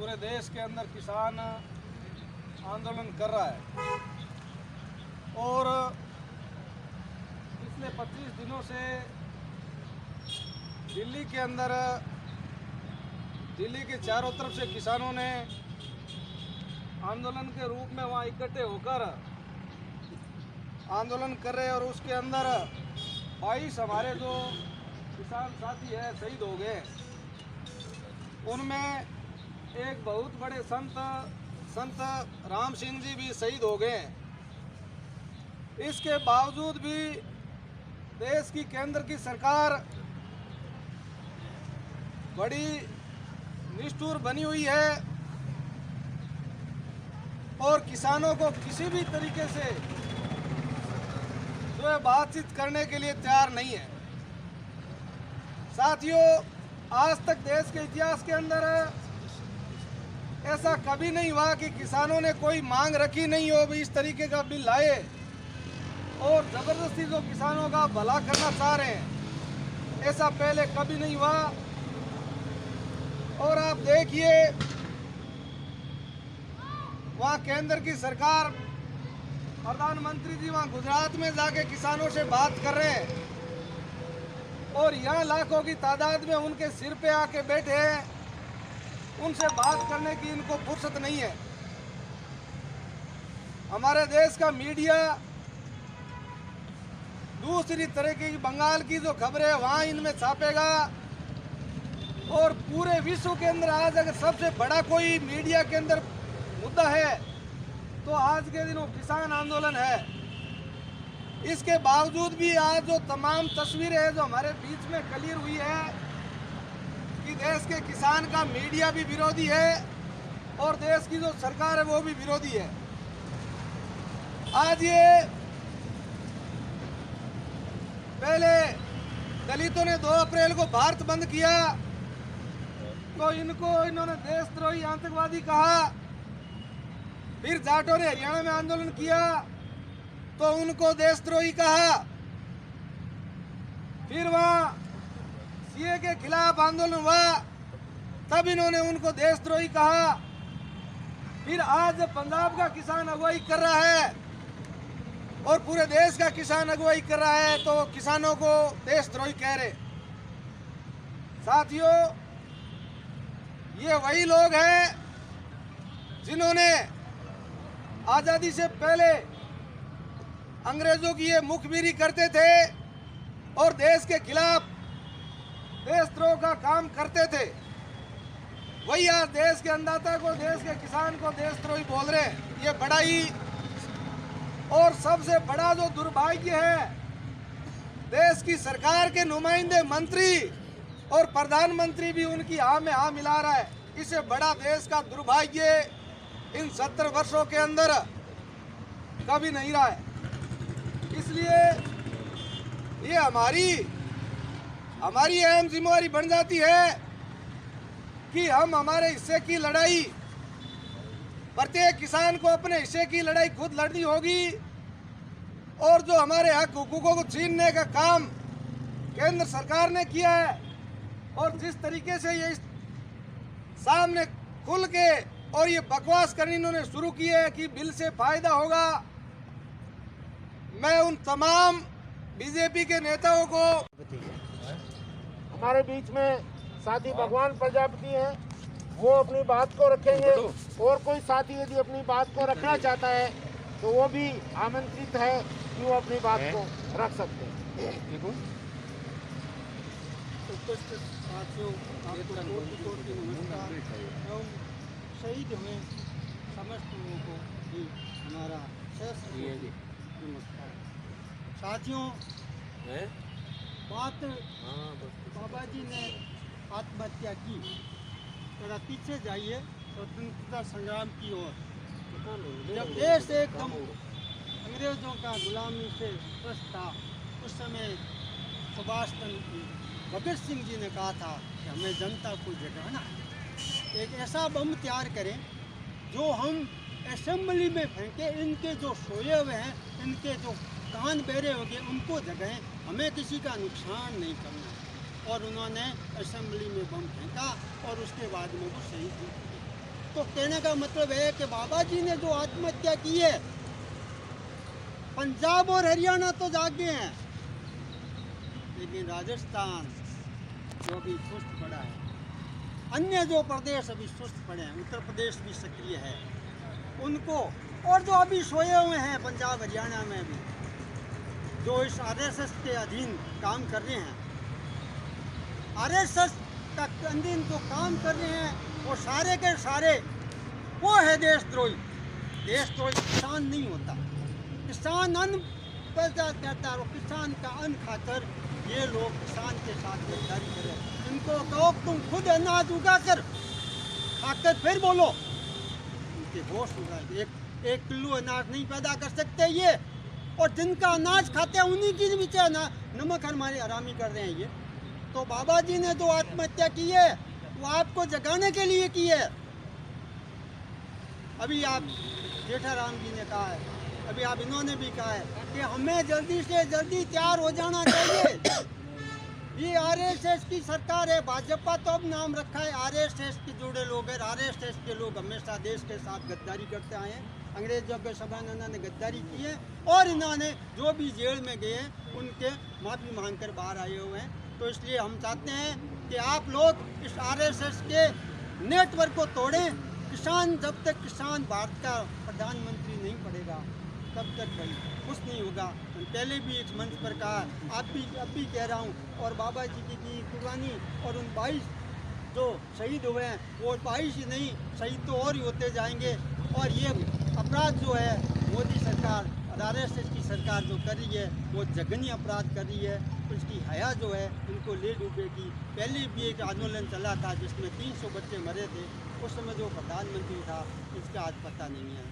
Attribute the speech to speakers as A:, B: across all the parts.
A: पूरे देश के अंदर किसान आंदोलन कर रहा है और पिछले 25 दिनों से दिल्ली के अंदर, दिल्ली के चारों तरफ से किसानों ने आंदोलन के रूप में वहाँ इकट्ठे होकर आंदोलन कर रहे हैं और उसके अंदर 22 हमारे जो किसान साथी हैं शहीद हो गए। उनमें एक बहुत बड़े संत राम सिंह जी भी शहीद हो गए। इसके बावजूद भी देश की केंद्र की सरकार बड़ी निष्ठुर बनी हुई है और किसानों को किसी भी तरीके से जो है बातचीत करने के लिए तैयार नहीं है। साथियों, आज तक देश के इतिहास के अंदर ऐसा कभी नहीं हुआ कि किसानों ने कोई मांग रखी नहीं हो, भी इस तरीके का बिल लाए और जबरदस्ती जो किसानों का भला करना चाह रहे हैं, ऐसा पहले कभी नहीं हुआ। और आप देखिए, वहाँ केंद्र की सरकार, प्रधानमंत्री जी वहाँ गुजरात में जाके किसानों से बात कर रहे हैं और यहाँ लाखों की तादाद में उनके सिर पे आके बैठे हैं। उनसे बात करने की इनको फुर्सत नहीं है। हमारे देश का मीडिया दूसरी तरह की बंगाल की जो खबरें है वहाँ इनमें छापेगा और पूरे विश्व के अंदर आज अगर सबसे बड़ा कोई मीडिया के अंदर मुद्दा है तो आज के दिनों किसान आंदोलन है। इसके बावजूद भी आज जो तमाम तस्वीरें हैं जो हमारे बीच में क्लियर हुई है कि देश के किसान का मीडिया भी विरोधी है और देश की जो सरकार है वो भी विरोधी है। आज ये पहले दलितों ने 2 अप्रैल को भारत बंद किया तो इन्होंने देशद्रोही आतंकवादी कहा। फिर जाटों ने हरियाणा में आंदोलन किया तो उनको देशद्रोही कहा। फिर वहाँ सीए के खिलाफ आंदोलन हुआ तब इन्होंने उनको देशद्रोही कहा। फिर आज पंजाब का किसान अगुवाई कर रहा है और पूरे देश का किसान अगुवाई कर रहा है तो किसानों को देशद्रोही कह रहे। साथियों, ये वही लोग हैं जिन्होंने आज़ादी से पहले अंग्रेजों की ये मुखबिरी करते थे और देश के खिलाफ देशद्रोह का काम करते थे। वही आज देश के अन्नदाता को, देश के किसान को देशद्रोही बोल रहे हैं। ये बड़ा ही और सबसे बड़ा जो दुर्भाग्य है, देश की सरकार के नुमाइंदे मंत्री और प्रधानमंत्री भी उनकी हाँ में हाँ मिला रहा है। इससे बड़ा देश का दुर्भाग्य इन 70 वर्षों के अंदर कभी नहीं रहा है। इसलिए ये हमारी अहम जिम्मेवारी बन जाती है कि हम हमारे हिस्से की लड़ाई, प्रत्येक किसान को अपने हिस्से की लड़ाई खुद लड़नी होगी और जो हमारे हक हुकूकों को छीनने का काम केंद्र सरकार ने किया है और जिस तरीके से ये सामने खुल के और ये बकवास करनी इन्होंने शुरू की है कि बिल से फायदा होगा, मैं उन तमाम बीजेपी के नेताओं को,
B: हमारे बीच में साथी भगवान प्रजापति हैं, वो अपनी बात को रखेंगे और कोई साथी यदि अपनी बात को रखना चाहता है तो वो भी आमंत्रित है कि वो अपनी बात को रख सकते हैं।
C: उपस्थित साथियों, आपको कोटि नमस्कार एवं शहीद हुए समस्त लोगों को भी हमारा नमस्कार। साथियों, बात बाबा जी ने आत्महत्या की, थोड़ा पीछे जाइए स्वतंत्रता संग्राम की ओर। जब देश एकदम अंग्रेजों का गुलामी से त्रस्त था, उस समय सुभाष चंद्र भगत सिंह जी ने कहा था कि हमें जनता को जगाना है। एक ऐसा बम तैयार करें जो हम असेंबली में फेंके, इनके जो सोए हुए हैं, इनके जो कान बहरे हो गए, उनको जगाएं, हमें किसी का नुकसान नहीं करना है। और उन्होंने असेंबली में बम फेंका और उसके बाद में वो शहीद हुए। तो कहने का मतलब है कि बाबा जी ने जो आत्महत्या की है, पंजाब और हरियाणा तो जागे हैं, लेकिन राजस्थान जो अभी सुस्त पड़ा है, अन्य जो प्रदेश अभी सुस्त पड़े हैं, उत्तर प्रदेश भी सक्रिय है, उनको, और जो अभी सोए हुए हैं पंजाब हरियाणा में भी, जो इस आरएसएस के अधीन काम कर रहे हैं, आरएसएस का अधीन जो काम कर रहे हैं, वो सारे के सारे वो है देशद्रोही। देशद्रोही किसान नहीं होता, किसान अन्न पैदा करता है, और किसान का अन्न खाकर ये लोग किसान के साथ गद्दारी करें। इनको कहो तुम खुद अनाज उगा कर खाकर फिर बोलो, उनके होश उगा। एक किलो अनाज नहीं पैदा कर सकते ये, और जिनका अनाज खाते हैं उन्हीं की नीचे नमक हमारी हरामी कर रहे हैं ये। तो बाबा जी ने जो आत्महत्या की है वो आपको जगाने के लिए की है। अभी आप जेठाराम जी ने कहा है, अभी आप इन्होंने भी कहा है कि हमें जल्दी से जल्दी तैयार हो जाना चाहिए। ये आरएसएस की सरकार है, भाजपा तो अब नाम रखा है, आरएसएस के जुड़े लोग हैं। आरएसएस के लोग हमेशा देश के साथ गद्दारी करते आए हैं, अंग्रेजों के समान इन्होंने गद्दारी की है, और इन्होंने जो भी जेल में गए हैं उनके माफ़ी मांगकर बाहर आए हुए हैं। तो इसलिए हम चाहते हैं कि आप लोग इस आरएसएस के नेटवर्क को तोड़ें। किसान, जब तक किसान भारत का प्रधानमंत्री नहीं पड़ेगा तब तक भाई कुछ नहीं होगा। पहले भी एक मंच पर कहा, अब भी कह रहा हूँ, और बाबा जी की कुर्बानी और उन 22 जो शहीद हुए हैं वो 22 ही नहीं, शहीद तो और ही होते जाएंगे। और ये अपराध जो है मोदी सरकार और आरएसएस की सरकार जो कर रही है वो जघन्य अपराध कर रही है। उसकी हया जो है उनको ले डूबेगी। पहले भी एक आंदोलन चला था जिसमें 300 बच्चे मरे थे, उस समय जो प्रधानमंत्री था इसका आज पता नहीं है।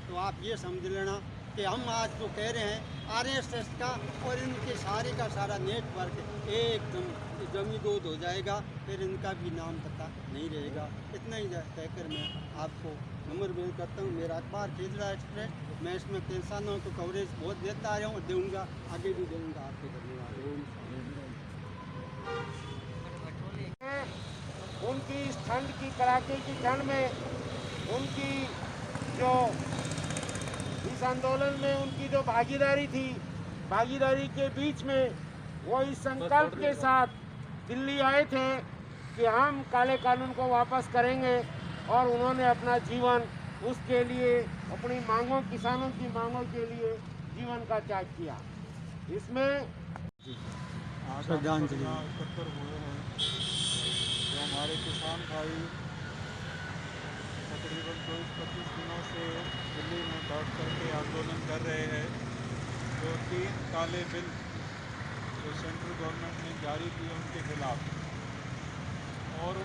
C: तो आप ये समझ लेना कि हम आज जो कह रहे हैं आरएसएस का और इनके सारे का सारा नेटवर्क एकदम जमी दूध हो जाएगा, फिर इनका भी नाम पता नहीं रहेगा। इतना ही कहकर मैं आपको नंबर मेल करता हूँ। मेरा अखबार खेजड़ा एक्सप्रेस, मैं इसमें किसानों को कवरेज बहुत देता आया हूँ और दूँगा, आगे भी दूँगा। आपको धन्यवाद।
B: उनकी इस ठंड की, कड़ाके की ठंड में उनकी जो इस आंदोलन में उनकी जो भागीदारी थी, भागीदारी के बीच में वो इस संकल्प के साथ दिल्ली आए थे कि हम काले कानून को वापस करेंगे, और उन्होंने अपना जीवन उसके लिए, अपनी मांगों, किसानों की मांगों के लिए जीवन का त्याग किया। इसमें
C: श्रद्धांजलि
D: एकत्र हुए हैं जो हमारे किसान भाई तकरीबन 24-25 दिनों से दिल्ली में बैठ करके आंदोलन कर रहे हैं। जो 3 काले बिल जो सेंट्रल गवर्नमेंट ने जारी किए उनके खिलाफ, और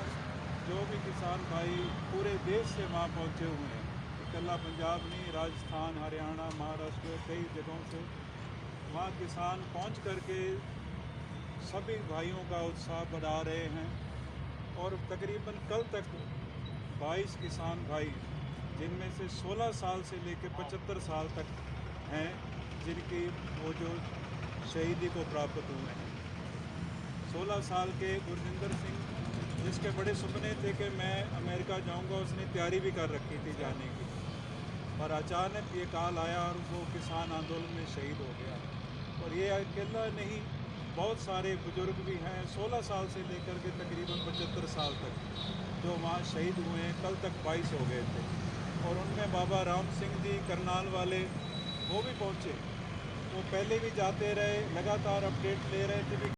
D: जो भी किसान भाई पूरे देश से वहाँ पहुँचे हुए हैं, इकल्ला पंजाब नहीं, राजस्थान, हरियाणा, महाराष्ट्र, कई जगहों से वहाँ किसान पहुँच करके सभी भाइयों का उत्साह बढ़ा रहे हैं। और तकरीबन कल तक 22 किसान भाई, जिनमें से 16 साल से लेकर 75 साल तक हैं, जिनकी वो जो शहीदी को प्राप्त हुए हैं। 16 साल के गुरजिंदर सिंह, जिसके बड़े सपने थे कि मैं अमेरिका जाऊंगा, उसने तैयारी भी कर रखी थी जाने की, पर अचानक ये काल आया और वो किसान आंदोलन में शहीद हो गया। और ये अकेला नहीं, बहुत सारे बुजुर्ग भी हैं 16 साल से लेकर के तकरीबन 75 साल तक, जो वहाँ शहीद हुए हैं। कल तक 22 हो गए थे, और उनमें बाबा राम सिंह जी करनाल वाले वो भी पहुँचे। वो पहले भी जाते रहे, लगातार अपडेट ले रहे थे भी